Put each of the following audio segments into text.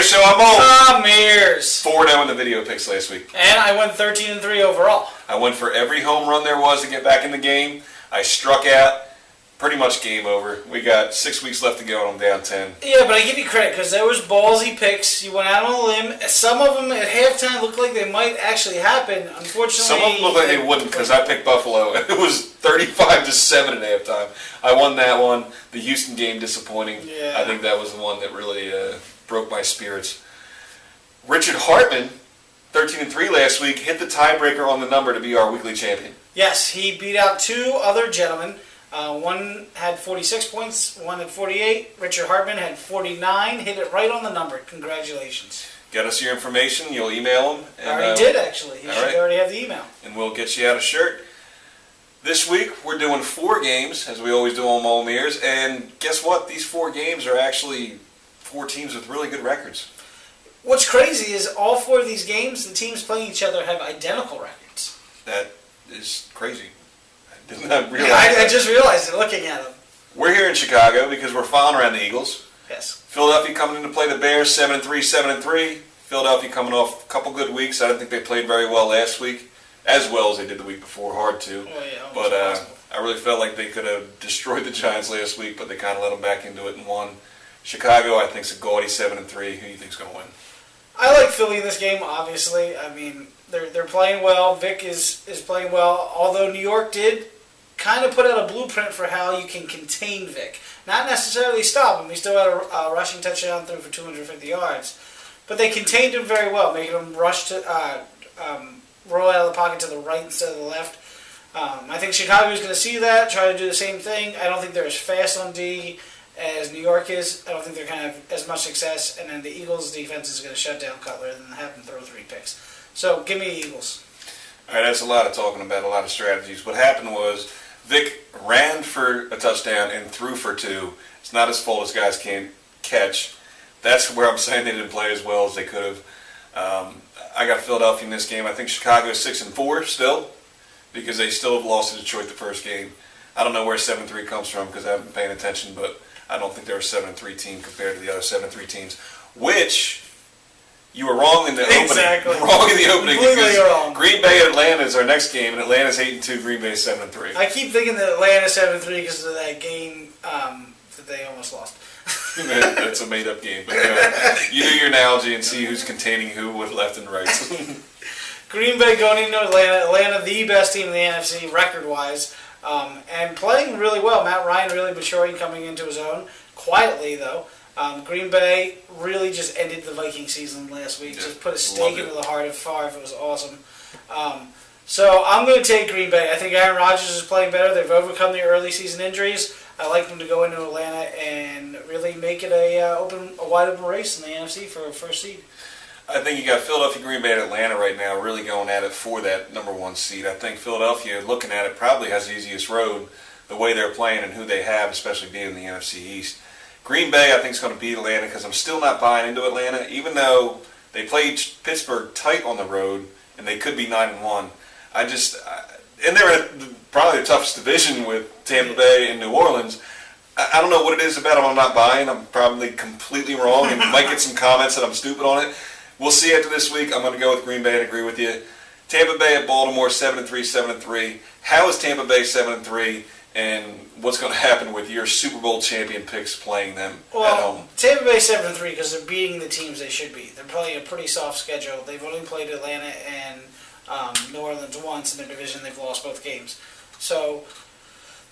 Show. I'm old. Mears. 4-0 in the video picks last week. And I went 13-3 overall. I went for every home run there was to get back in the game. I struck out. Pretty much game over. We got 6 weeks left to go and I'm down 10. Yeah, but I give you credit because there was ballsy picks. You went out on a limb. Some of them at halftime looked like they might actually happen. Unfortunately, some of them looked like they wouldn't because I picked Buffalo and it was 35-7 at halftime. I won that one. The Houston game disappointing. Yeah. I think that was the one that really broke my spirits. Richard Hartman, 13-3 last week, hit the tiebreaker on the number to be our weekly champion. Yes, he beat out two other gentlemen. One had 46 points, one had 48. Richard Hartman had 49. Hit it right on the number. Congratulations. Get us your information. You'll email him. I already did, actually. He should already have the email. And we'll get you out a shirt. This week, we're doing 4 games, as we always do on Mole Mears. And guess what? These 4 games are actually 4 teams with really good records. What's crazy is all 4 of these games, the teams playing each other have identical records. That is crazy. I did not realize I just realized it looking at them. We're here in Chicago because we're following around the Eagles. Yes. Philadelphia coming in to play the Bears, 7-3, 7-3. Philadelphia coming off a couple good weeks. I didn't think they played very well last week, as well as they did the week before. Hard to. Oh, yeah, but I really felt like they could have destroyed the Giants last week, but they kind of let them back into it and won. Chicago, I think, is a gaudy 7-3. Who do you think's going to win? I like Philly in this game, obviously. I mean, they're playing well. Vic is playing well, although New York did kind of put out a blueprint for how you can contain Vic. Not necessarily stop him. He still had a rushing touchdown through for 250 yards. But they contained him very well, making him rush to roll out of the pocket to the right instead of the left. I think Chicago is going to see that, try to do the same thing. I don't think they're as fast on D as New York is. I don't think they're going to have as much success. And then the Eagles' defense is going to shut down Cutler and have him throw 3 picks. So give me the Eagles. All right, that's a lot of talking about, a lot of strategies. What happened was Vic ran for a touchdown and threw for 2. It's not his fault his guys can't catch. That's where I'm saying they didn't play as well as they could have. I got Philadelphia in this game. I think Chicago's 6-4 still because they still have lost to Detroit the first game. I don't know where 7-3 comes from because I haven't been paying attention, but I don't think they're a 7-3 team compared to the other 7-3 teams, which you were wrong in the opening. Exactly. Wrong in the opening Completely wrong. Green Bay and Atlanta is our next game, and Atlanta's 8-2, Green Bay's 7-3. I keep thinking that Atlanta 7-3 because of that game that they almost lost. That's a made-up game. But you do your analogy and see who's containing who with left and right. Green Bay going into Atlanta. Atlanta, the best team in the NFC record-wise, and playing really well. Matt Ryan really maturing, coming into his own. Quietly, though. Green Bay really just ended the Viking season last week. Yeah, just put a stake into the heart of Favre. It was awesome. So I'm going to take Green Bay. I think Aaron Rodgers is playing better. They've overcome their early season injuries. I like them to go into Atlanta and really make it a wide open race in the NFC for first seed. I think you got Philadelphia, Green Bay, and Atlanta right now really going at it for that number 1 seed. I think Philadelphia, looking at it, probably has the easiest road the way they're playing and who they have, especially being in the NFC East. Green Bay, I think, is going to beat Atlanta because I'm still not buying into Atlanta, even though they played Pittsburgh tight on the road and they could be 9-1. And they're in probably the toughest division with Tampa Bay and New Orleans. I don't know what it is about them I'm not buying. I'm probably completely wrong and might get some comments that I'm stupid on it. We'll see after this week. I'm going to go with Green Bay and agree with you. Tampa Bay at Baltimore, 7-3, 7-3. How is Tampa Bay 7-3? And what's going to happen with your Super Bowl champion picks playing them at home? Tampa Bay 7-3 because they're beating the teams they should be. They're playing a pretty soft schedule. They've only played Atlanta and New Orleans once in their division. They've lost both games. So,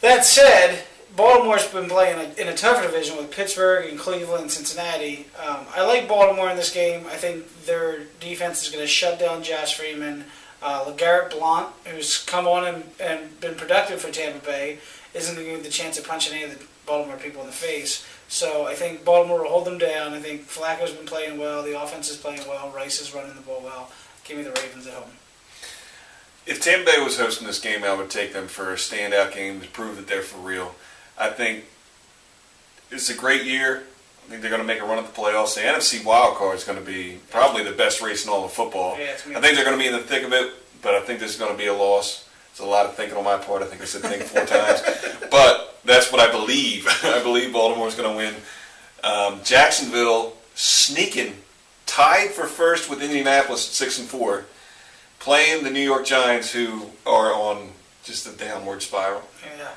that said, Baltimore's been playing in a tougher division with Pittsburgh and Cleveland and Cincinnati. I like Baltimore in this game. I think their defense is going to shut down Josh Freeman. LeGarrette Blount, who's come on and been productive for Tampa Bay, isn't going to get the chance of punching any of the Baltimore people in the face. So I think Baltimore will hold them down. I think Flacco's been playing well. The offense is playing well. Rice is running the ball well. Give me the Ravens at home. If Tampa Bay was hosting this game, I would take them for a standout game to prove that they're for real. I think it's a great year. I think they're going to make a run at the playoffs. The NFC wild card is going to be probably the best race in all of football. Yeah, I think they're going to be in the thick of it, but I think this is going to be a loss. It's a lot of thinking on my part. I think I said think 4 times. But that's what I believe. I believe Baltimore's going to win. Jacksonville sneaking tied for first with Indianapolis at 6-4, playing the New York Giants, who are on just a downward spiral. Yeah.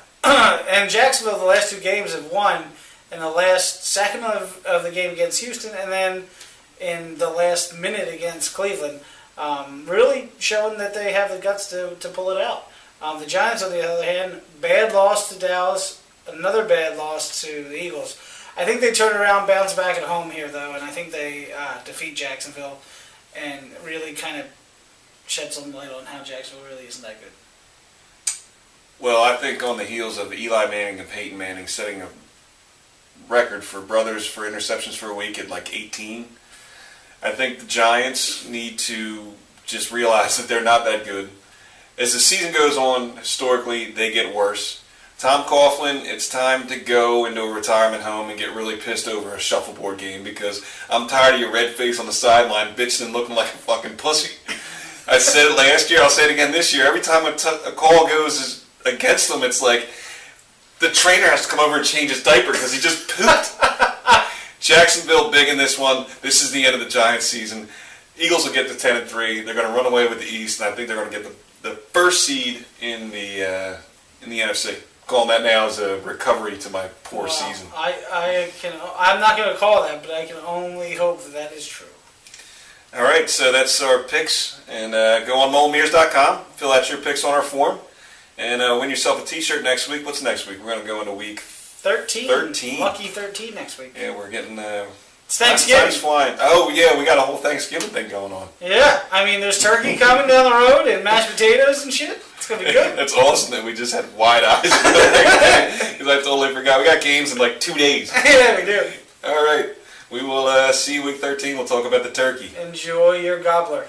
And Jacksonville, the last 2 games have won in the last second of the game against Houston, and then in the last minute against Cleveland, really showing that they have the guts to pull it out. The Giants, on the other hand, bad loss to Dallas, another bad loss to the Eagles. I think they turn around, bounce back at home here, though, and I think they defeat Jacksonville and really kind of shed some light on how Jacksonville really isn't that good. Well, I think on the heels of Eli Manning and Peyton Manning setting a record for brothers for interceptions for a week at like 18, I think the Giants need to just realize that they're not that good. As the season goes on, historically, they get worse. Tom Coughlin, it's time to go into a retirement home and get really pissed over a shuffleboard game because I'm tired of your red face on the sideline bitching and looking like a fucking pussy. I said it last year, I'll say it again this year. Every time a call goes against them, it's like the trainer has to come over and change his diaper because he just pooped. Jacksonville big in this one. This is the end of the Giants season. Eagles will get to 10-3. They're going to run away with the East, and I think they're going to get the first seed in the NFC. Calling that now as a recovery to my poor season. I'm not going to call that, but I can only hope that is true. All right, so that's our picks, and go on molemears.com, fill out your picks on our form, and win yourself a T-shirt next week. What's next week? We're going to go into week 13. Lucky 13 next week. Yeah, we're getting. It's Thanksgiving. Time's flying. Oh yeah, we got a whole Thanksgiving thing going on. Yeah, I mean, there's turkey coming down the road and mashed potatoes and shit. It's gonna be good. It's awesome that we just had wide eyes because I totally forgot. We got games in like 2 days. Yeah, we do. All right, we will see you week 13. We'll talk about the turkey. Enjoy your gobbler.